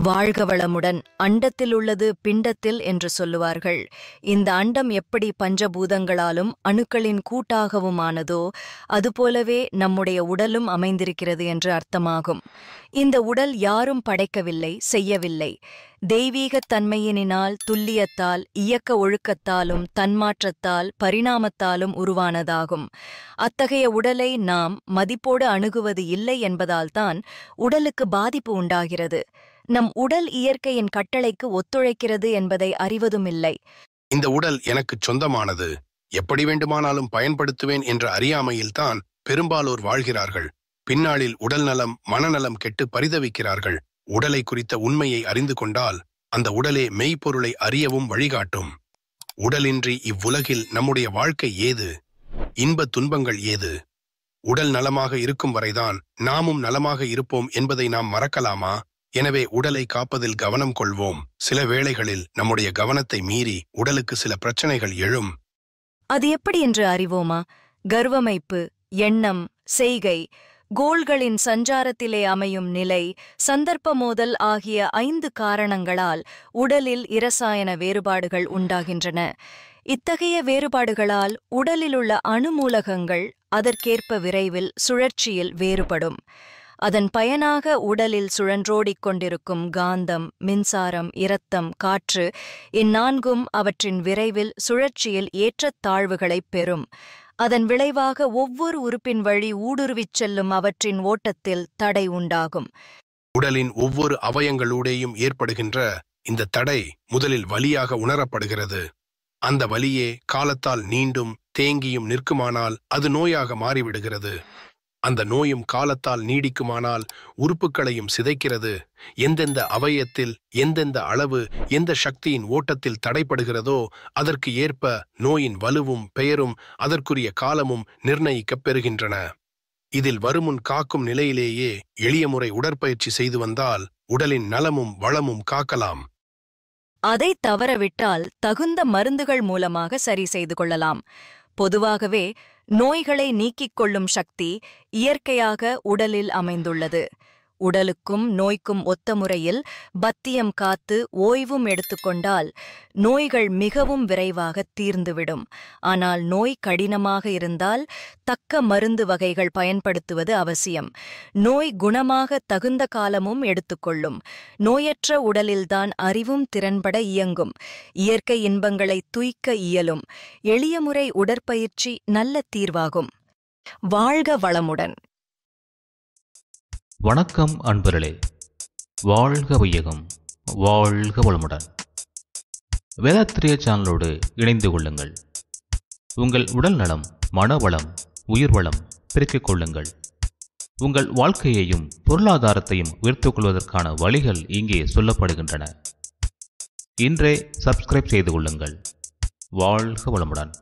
வாழ்க வளமுடன். அண்டத்தில் உள்ளது பிண்டத்தில் என்று சொல்லுவார்கள். இந்த அண்டம் எப்படி பஞ்சபூதங்களாலும் அணுக்களின் கூட்டாகவுமானதோ அதுபோலவே நம்முடைய உடலும் அமைந்திருக்கிறது என்று அர்த்தமாகும். இந்த உடல் யாரும் படைக்கவில்லை, செய்யவில்லை. தெய்வீகத் தன்மையினால், துல்லியத்தால், இயக்க ஒழுக்கத்தாலும், தன்மாற்றத்தால், பரிணாமத்தாலும் உருவானதாகும். அத்தகைய உடலை நாம் மதிப்போடு அணுகுவது இல்லை என்பதால்தான் உடலுக்கு பாதிப்பு உண்டாகிறது. நம் உடல் இயற்கையின் கட்டளைக்கு ஒத்துழைக்கிறது என்பதை அறிவதுமில்லை. இந்த உடல் எனக்கு சொந்தமானது, எப்படி வேண்டுமானாலும் பயன்படுத்துவேன் என்ற அறியாமையில்தான் பெரும்பாலோர் வாழ்கிறார்கள். பின்னாளில் உடல் நலம், மனநலம் கெட்டு பரிதவிக்கிறார்கள். உடலை குறித்த உண்மையை அறிந்து கொண்டால் அந்த உடலே மெய்ப்பொருளை அறியவும் வழிகாட்டும். உடலின்றி இவ்வுலகில் நம்முடைய வாழ்க்கை ஏது? இன்பத் துன்பங்கள் ஏது? உடல் நலமாக இருக்கும் வரைதான் நாமும் நலமாக இருப்போம் என்பதை நாம் மறக்கலாமா? எனவே உடலை காப்பதில் கவனம் கொள்வோம். சில வேளைகளில் நம்முடைய கவனத்தை மீறி உடலுக்கு சில பிரச்சனைகள் எழும். அது எப்படி என்று அறிவோமா? கர்வமைப்பு, எண்ணம், செய்கை, கோள்களின் சஞ்சாரத்திலே அமையும் நிலை, சந்தர்ப்ப மோதல் ஆகிய 5 காரணங்களால் உடலில் இரசாயன வேறுபாடுகள் உண்டாகின்றன. இத்தகைய வேறுபாடுகளால் உடலிலுள்ள அணுமூலகங்கள் அதற்கேற்ப விரைவில் சுழற்சியில் வேறுபடும். அதன் பயனாக உடலில் சுழன்றோடிக் கொண்டிருக்கும் காந்தம், மின்சாரம், இரத்தம், காற்று இந்நான்கும் அவற்றின் விரைவில் சுழற்சியில் ஏற்றத்தாழ்வுகளைப் பெறும். அதன் விளைவாக ஒவ்வொரு உறுப்பின் வழி ஊடுருவிச் செல்லும் அவற்றின் ஓட்டத்தில் தடை உண்டாகும். உடலின் ஒவ்வொரு அவயங்களூடேயும் ஏற்படுகின்ற இந்த தடை முதலில் வலியாக உணரப்படுகிறது. அந்த வலியே காலத்தால் நீண்டும் தேங்கியும் நிற்குமானால் அது நோயாக மாறிவிடுகிறது. அந்த நோயும் காலத்தால் நீடிக்குமானால் உறுப்புகளையும் சிதைக்கிறது. எந்தெந்த அவயத்தில் எந்தெந்த அளவு எந்த சக்தியின் ஓட்டத்தில் தடைப்படுகிறதோ அதற்கு ஏற்ப நோயின் வலுவும் பெயரும் அதற்குரிய காலமும் நிர்ணயிக்கப் பெறுகின்றன. இதில் வருமுன் காக்கும் நிலையிலேயே எளிய முறை உடற்பயிற்சி செய்து வந்தால் உடலின் நலமும் வளமும் காக்கலாம். அதை தவறவிட்டால் தகுந்த மருந்துகள் மூலமாக சரி செய்து கொள்ளலாம். பொதுவாகவே நோய்களை நீக்கிக் கொள்ளும் சக்தி இயற்கையாக உடலில் அமைந்துள்ளது. உடலுக்கும் நோய்க்கும் ஒத்த முறையில் பத்தியம் காத்து ஓய்வும் எடுத்துக்கொண்டால் நோய்கள் மிகவும் விரைவாக தீர்ந்துவிடும். ஆனால் நோய் கடினமாக இருந்தால் தக்க மருந்து வகைகள் பயன்படுத்துவது அவசியம். நோய் குணமாக தகுந்த காலமும் எடுத்துக்கொள்ளும். நோயற்ற உடலில்தான் அறிவும் திறன்பட இயங்கும். இயற்கை இன்பங்களை துய்க்க இயலும். எளிய முறை உடற்பயிற்சி நல்ல தீர்வாகும். வாழ்க வளமுடன். வணக்கம் அன்பர்களே, வாழ்க வையகம், வாழ்க வளமுடன். வேதாத்திரிய சேனலோடு இணைந்து கொள்ளுங்கள். உங்கள் உடல் நலம், மனவளம், உயிர் வளம் பெருக்கிக் கொள்ளுங்கள். உங்கள் வாழ்க்கையையும் பொருளாதாரத்தையும் உயர்த்திக் கொள்வதற்கான வழிகள் இங்கே சொல்லப்படுகின்றன. இன்றே சப்ஸ்கிரைப் செய்து கொள்ளுங்கள். வாழ்க வளமுடன்.